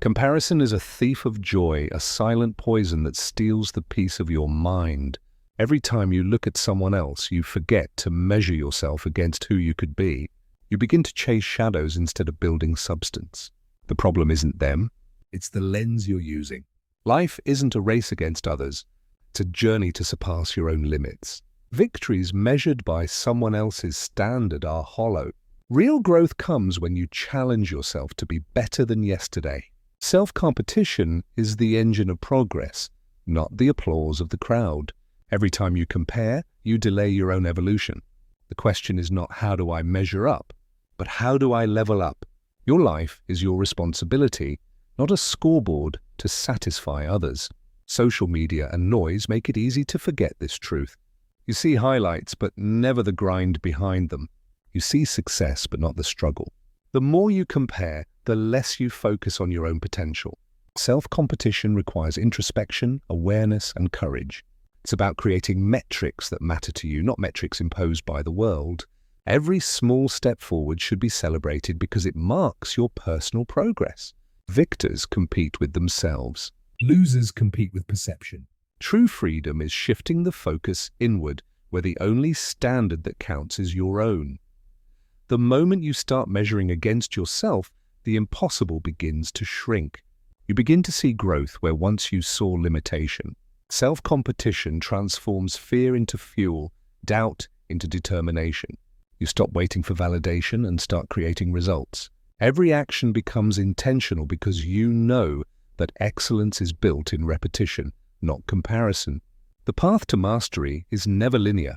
Comparison is a thief of joy, a silent poison that steals the peace of your mind. Every time you look at someone else, you forget to measure yourself against who you could be. You begin to chase shadows instead of building substance. The problem isn't them, it's the lens you're using. Life isn't a race against others, it's a journey to surpass your own limits. Victories measured by someone else's standard are hollow. Real growth comes when you challenge yourself to be better than yesterday. Self-competition is the engine of progress, not the applause of the crowd. Every time you compare, you delay your own evolution. The question is not how do I measure up, but how do I level up? Your life is your responsibility, not a scoreboard to satisfy others. Social media and noise make it easy to forget this truth. You see highlights, but never the grind behind them. You see success, but not the struggle. The more you compare, the less you focus on your own potential. Self-competition requires introspection, awareness, and courage. It's about creating metrics that matter to you, not metrics imposed by the world. Every small step forward should be celebrated because it marks your personal progress. Victors compete with themselves. Losers compete with perception. True freedom is shifting the focus inward, where the only standard that counts is your own. The moment you start measuring against yourself, the impossible begins to shrink. You begin to see growth where once you saw limitation. Self-competition transforms fear into fuel, doubt into determination. You stop waiting for validation and start creating results. Every action becomes intentional because you know that excellence is built in repetition, not comparison. The path to mastery is never linear,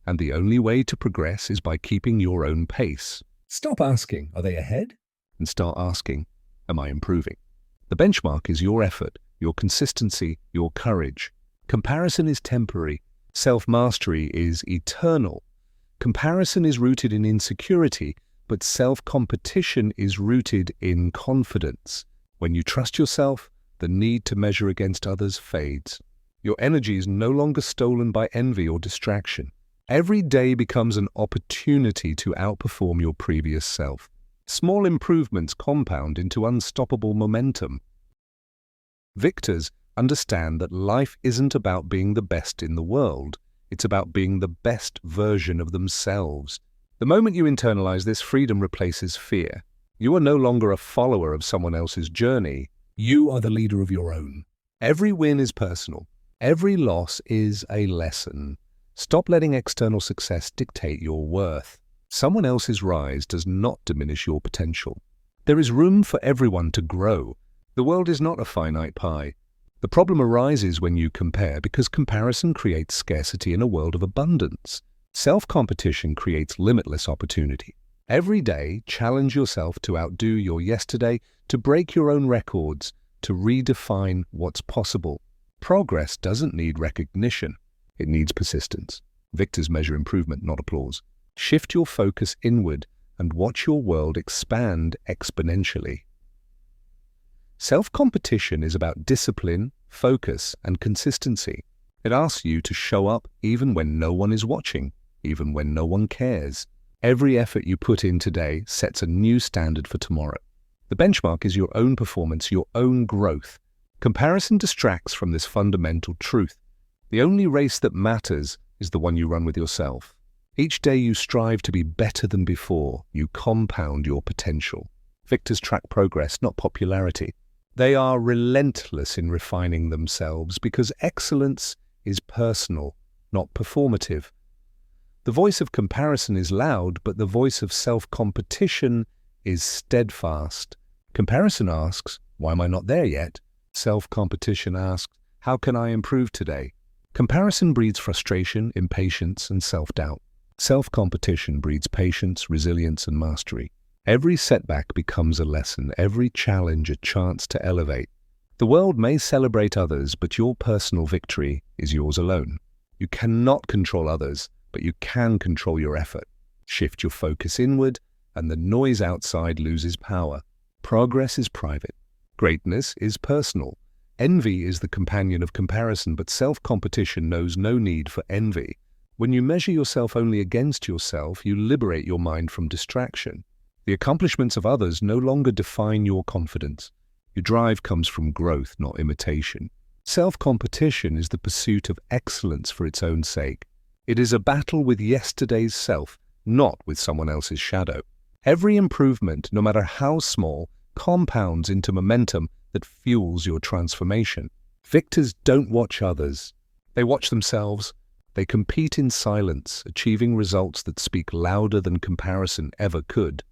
and the only way to progress is by keeping your own pace. Stop asking, are they ahead? And start asking, am I improving? The benchmark is your effort, your consistency, your courage. Comparison is temporary. Self-mastery is eternal. Comparison is rooted in insecurity, but self-competition is rooted in confidence. When you trust yourself, the need to measure against others fades. Your energy is no longer stolen by envy or distraction. Every day becomes an opportunity to outperform your previous self. Small improvements compound into unstoppable momentum. Victors understand that life isn't about being the best in the world. It's about being the best version of themselves. The moment you internalize this, freedom replaces fear. You are no longer a follower of someone else's journey. You are the leader of your own. Every win is personal. Every loss is a lesson. Stop letting external success dictate your worth. Someone else's rise does not diminish your potential. There is room for everyone to grow. The world is not a finite pie. The problem arises when you compare because comparison creates scarcity in a world of abundance. Self-competition creates limitless opportunity. Every day, challenge yourself to outdo your yesterday, to break your own records, to redefine what's possible. Progress doesn't need recognition. It needs persistence. Victors measure improvement, not applause. Shift your focus inward and watch your world expand exponentially. Self-competition is about discipline, focus, and consistency. It asks you to show up even when no one is watching, even when no one cares. Every effort you put in today sets a new standard for tomorrow. The benchmark is your own performance, your own growth. Comparison distracts from this fundamental truth. The only race that matters is the one you run with yourself. Each day you strive to be better than before, you compound your potential. Victors track progress, not popularity. They are relentless in refining themselves because excellence is personal, not performative. The voice of comparison is loud, but the voice of self-competition is steadfast. Comparison asks, why am I not there yet? Self-competition asks, how can I improve today? Comparison breeds frustration, impatience, and self-doubt. Self-competition breeds patience, resilience, and mastery. Every setback becomes a lesson, every challenge a chance to elevate. The world may celebrate others, but your personal victory is yours alone. You cannot control others, but you can control your effort. Shift your focus inward, and the noise outside loses power. Progress is private. Greatness is personal. Envy is the companion of comparison, but self-competition knows no need for envy. When you measure yourself only against yourself, you liberate your mind from distraction. The accomplishments of others no longer define your confidence. Your drive comes from growth, not imitation. Self-competition is the pursuit of excellence for its own sake. It is a battle with yesterday's self, not with someone else's shadow. Every improvement, no matter how small, compounds into momentum that fuels your transformation. Victors don't watch others. They watch themselves. They compete in silence, achieving results that speak louder than comparison ever could.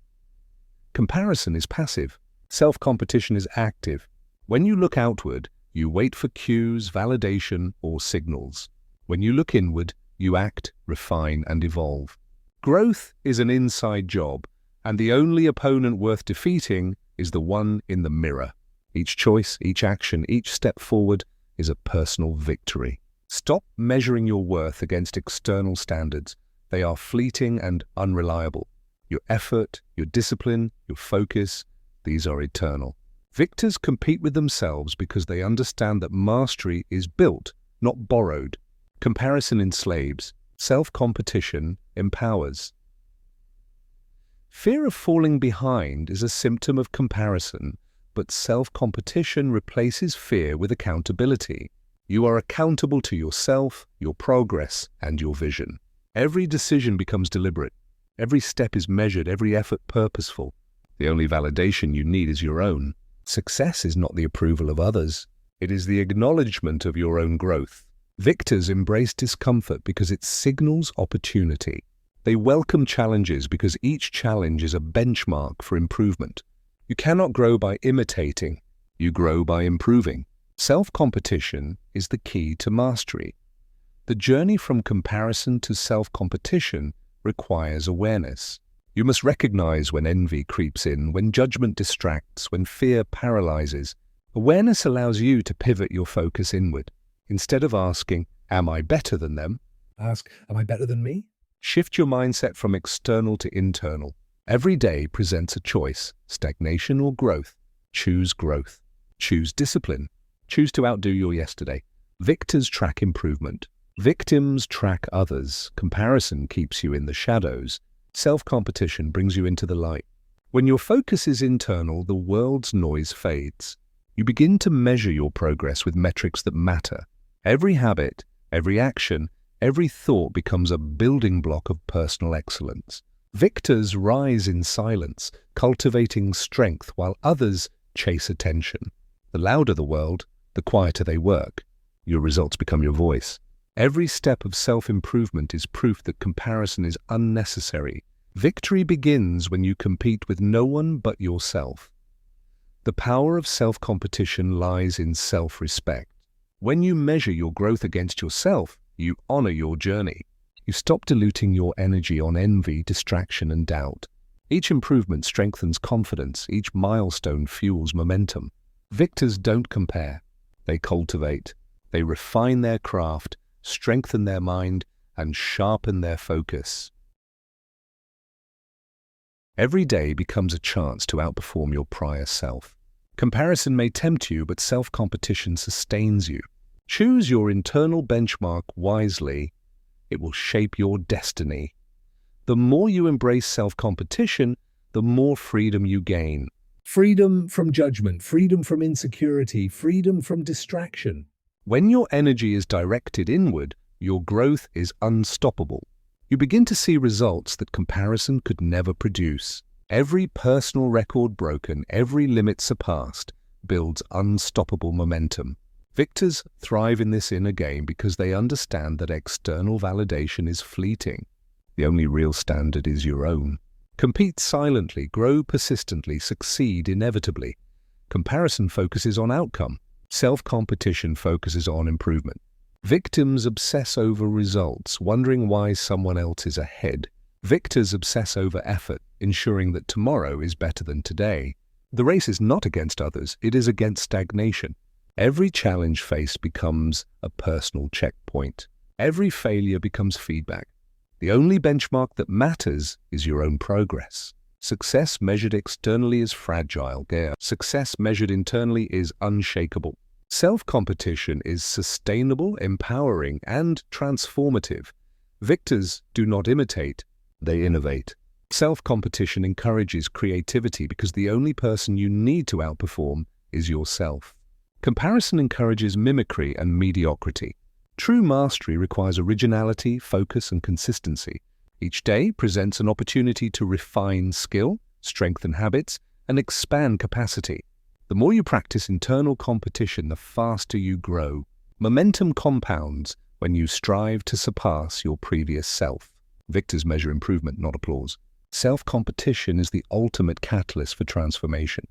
Comparison is passive. Self-competition is active. When you look outward, you wait for cues, validation, or signals. When you look inward, you act, refine, and evolve. Growth is an inside job, and the only opponent worth defeating is the one in the mirror. Each choice, each action, each step forward is a personal victory. Stop measuring your worth against external standards. They are fleeting and unreliable. Your effort, your discipline, your focus, these are eternal. Victors compete with themselves because they understand that mastery is built, not borrowed. Comparison enslaves. Self-competition empowers. Fear of falling behind is a symptom of comparison, but self-competition replaces fear with accountability. You are accountable to yourself, your progress, and your vision. Every decision becomes deliberate. Every step is measured, every effort purposeful. The only validation you need is your own. Success is not the approval of others. It is the acknowledgement of your own growth. Victors embrace discomfort because it signals opportunity. They welcome challenges because each challenge is a benchmark for improvement. You cannot grow by imitating. You grow by improving. Self-competition is the key to mastery. The journey from comparison to self-competition requires awareness. You must recognize when envy creeps in, when judgment distracts, when fear paralyzes. Awareness allows you to pivot your focus inward. Instead of asking, "Am I better than them?" ask, "Am I better than me?" Shift your mindset from external to internal. Every day presents a choice, stagnation or growth. Choose growth. Choose discipline. Choose to outdo your yesterday. Victors track improvement. Victims track others. Comparison keeps you in the shadows. Self-competition brings you into the light. When your focus is internal, the world's noise fades. You begin to measure your progress with metrics that matter. Every habit, every action, every thought becomes a building block of personal excellence. Victors rise in silence, cultivating strength while others chase attention. The louder the world, the quieter they work. Your results become your voice. Every step of self-improvement is proof that comparison is unnecessary. Victory begins when you compete with no one but yourself. The power of self-competition lies in self-respect. When you measure your growth against yourself, you honor your journey. You stop diluting your energy on envy, distraction, and doubt. Each improvement strengthens confidence. Each milestone fuels momentum. Victors don't compare. They cultivate. They refine their craft, strengthen their mind, and sharpen their focus. Every day becomes a chance to outperform your prior self. Comparison may tempt you, but self-competition sustains you. Choose your internal benchmark wisely. It will shape your destiny. The more you embrace self-competition, the more freedom you gain. Freedom from judgment, freedom from insecurity, freedom from distraction. When your energy is directed inward, your growth is unstoppable. You begin to see results that comparison could never produce. Every personal record broken, every limit surpassed, builds unstoppable momentum. Victors thrive in this inner game because they understand that external validation is fleeting. The only real standard is your own. Compete silently, grow persistently, succeed inevitably. Comparison focuses on outcome. Self-competition focuses on improvement. Victims obsess over results, wondering why someone else is ahead. Victors obsess over effort, ensuring that tomorrow is better than today. The race is not against others, it is against stagnation. Every challenge faced becomes a personal checkpoint. Every failure becomes feedback. The only benchmark that matters is your own progress. Success measured externally is fragile. Success measured internally is unshakable. Self-competition is sustainable, empowering, and transformative. Victors do not imitate, they innovate. Self-competition encourages creativity because the only person you need to outperform is yourself. Comparison encourages mimicry and mediocrity. True mastery requires originality, focus, and consistency. Each day presents an opportunity to refine skill, strengthen habits, and expand capacity. The more you practice internal competition, the faster you grow. Momentum compounds when you strive to surpass your previous self. Victors measure improvement, not applause. Self-competition is the ultimate catalyst for transformation.